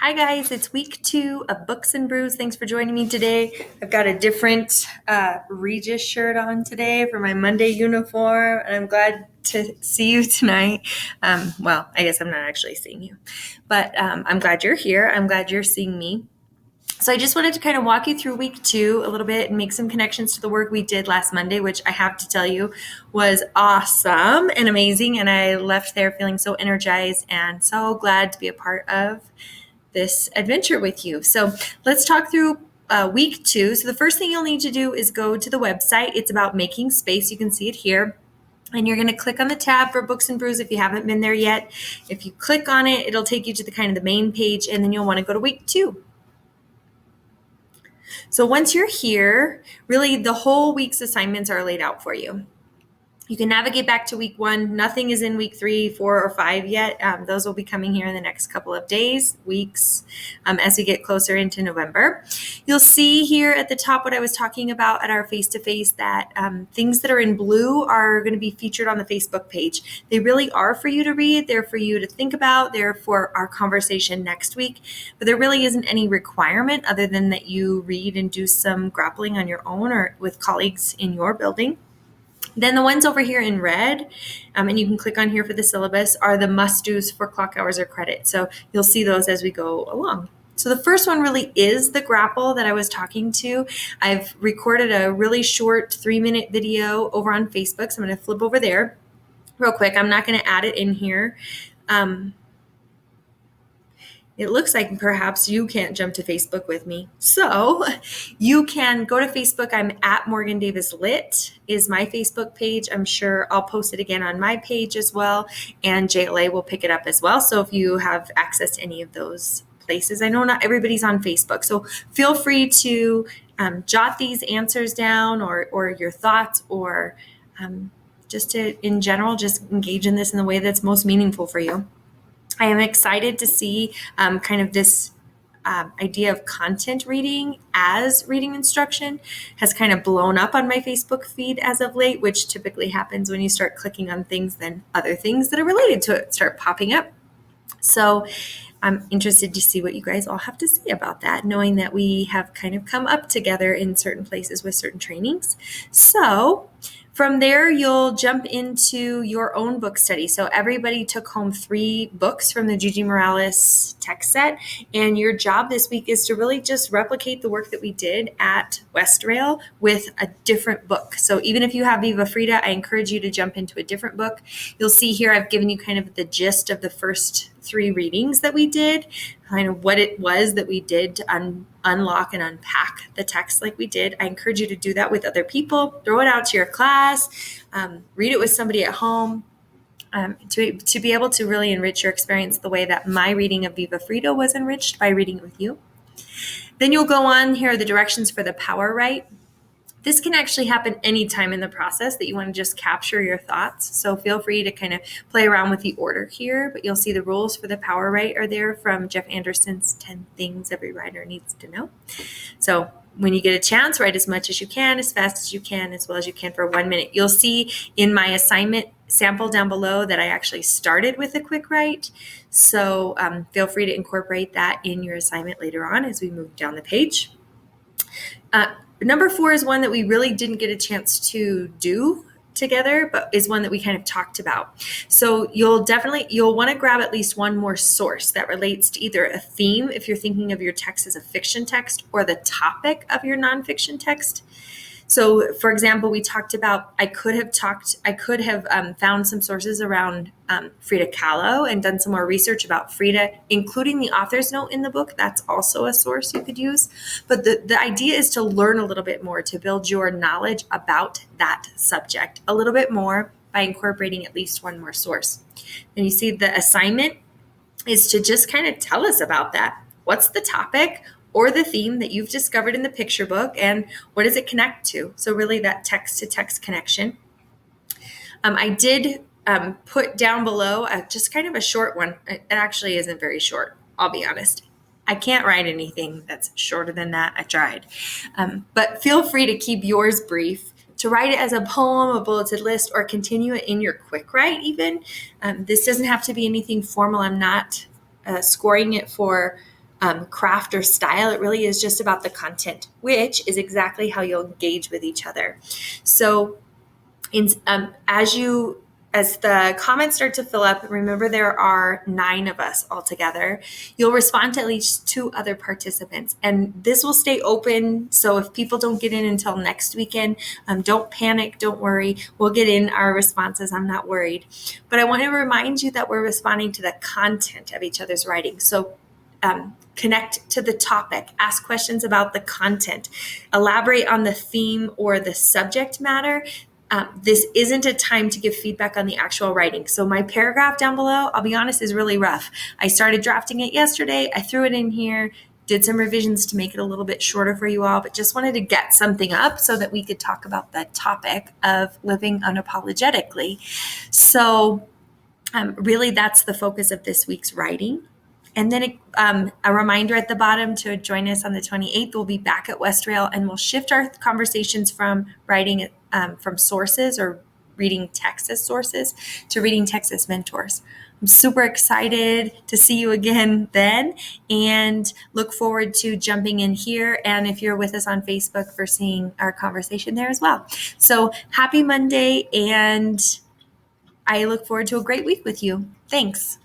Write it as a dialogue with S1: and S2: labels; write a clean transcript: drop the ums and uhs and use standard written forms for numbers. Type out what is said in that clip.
S1: Hi guys, it's week 2 of Books and Brews. Thanks for joining me today. I've got a different Regis shirt on today for my Monday uniform, and I'm glad to see you tonight. Well, I guess I'm not actually seeing you, but I'm glad you're here. I'm glad you're seeing me. So I just wanted to kind of walk you through week 2 a little bit and make some connections to the work we did last Monday, which I have to tell you was awesome and amazing. And I left there feeling so energized and so glad to be a part of this adventure with you. So let's talk through week 2. So the first thing you'll need to do is go to the website. It's about making space. You can see it here. And you're going to click on the tab for Books and Brews if you haven't been there yet. If you click on it, it'll take you to the kind of the main page, and then you'll want to go to week 2. So once you're here, really the whole week's assignments are laid out for you. You can navigate back to week 1. Nothing is in week 3, 4, or 5 yet. Those will be coming here in the next couple of days, weeks, as we get closer into November. You'll see here at the top what I was talking about at our face-to-face, that things that are in blue are going to be featured on the Facebook page. They really are for you to read. They're for you to think about. They're for our conversation next week. But there really isn't any requirement other than that you read and do some grappling on your own or with colleagues in your building. Then the ones over here in red, and you can click on here for the syllabus, are the must-dos for clock hours or credit. So you'll see those as we go along. So the first one really is the grapple that I was talking to. I've recorded a really short 3-minute video over on Facebook, so I'm going to flip over there real quick. I'm not going to add it in here. It looks like perhaps you can't jump to Facebook with me. So you can go to Facebook. I'm at Morgan Davis Lit is my Facebook page. I'm sure I'll post it again on my page as well. And JLA will pick it up as well. So if you have access to any of those places, I know not everybody's on Facebook. So feel free to jot these answers down or your thoughts or just to, in general, just engage in this in the way that's most meaningful for you. I am excited to see kind of this idea of content reading as reading instruction has kind of blown up on my Facebook feed as of late, which typically happens when you start clicking on things, then other things that are related to it start popping up. So I'm interested to see what you guys all have to say about that, knowing that we have kind of come up together in certain places with certain trainings. So from there, you'll jump into your own book study. So everybody took home 3 books from the Gigi Morales text set. And your job this week is to really just replicate the work that we did at Westrail with a different book. So even if you have Viva Frida, I encourage you to jump into a different book. You'll see here I've given you kind of the gist of the first 3 readings that we did, kind of what it was that we did to unlock and unpack the text like we did. I encourage you to do that with other people. Throw it out to your class. Read it with somebody at home. To be able to really enrich your experience the way that my reading of Viva Frida was enriched by reading it with you. Then you'll go on, here are the directions for the power right. This can actually happen anytime in the process that you want to just capture your thoughts. So feel free to kind of play around with the order here, but you'll see the rules for the power right are there from Jeff Anderson's 10 Things Every Writer Needs to Know. So when you get a chance, write as much as you can, as fast as you can, as well as you can for 1 minute. You'll see in my assignment sample down below that I actually started with a quick write. So feel free to incorporate that in your assignment later on as we move down the page. Number 4 is one that we really didn't get a chance to do together, but is one that we kind of talked about. So you'll want to grab at least one more source that relates to either a theme, if you're thinking of your text as a fiction text, or the topic of your nonfiction text. So, for example, we talked about, I could have found some sources around Frida Kahlo and done some more research about Frida, including the author's note in the book. That's also a source you could use. But the idea is to learn a little bit more, to build your knowledge about that subject a little bit more by incorporating at least one more source. And you see the assignment is to just kind of tell us about that. What's the topic or the theme that you've discovered in the picture book, and what does it connect to? So really that text-to-text connection. I did put down below just kind of a short one. It actually isn't very short, I'll be honest. I can't write anything that's shorter than that. I tried. But feel free to keep yours brief, to write it as a poem, a bulleted list, or continue it in your quick write even. This doesn't have to be anything formal. I'm not scoring it for craft or style. It really is just about the content, which is exactly how you'll engage with each other. So as the comments start to fill up, remember there are 9 of us altogether. You'll respond to at least 2 other participants, and this will stay open. So if people don't get in until next weekend, don't panic, don't worry. We'll get in our responses. I'm not worried. But I want to remind you that we're responding to the content of each other's writing. So connect to the topic, ask questions about the content, elaborate on the theme or the subject matter. This isn't a time to give feedback on the actual writing. So my paragraph down below, I'll be honest, is really rough. I started drafting it yesterday. I threw it in here, did some revisions to make it a little bit shorter for you all, but just wanted to get something up so that we could talk about the topic of living unapologetically. So really, that's the focus of this week's writing. And then a reminder at the bottom to join us on the 28th. We'll be back at West Rail, and we'll shift our conversations from writing from sources or reading text as sources to reading text as mentors. I'm super excited to see you again then, and look forward to jumping in here. And if you're with us on Facebook, for seeing our conversation there as well. So happy Monday, and I look forward to a great week with you. Thanks.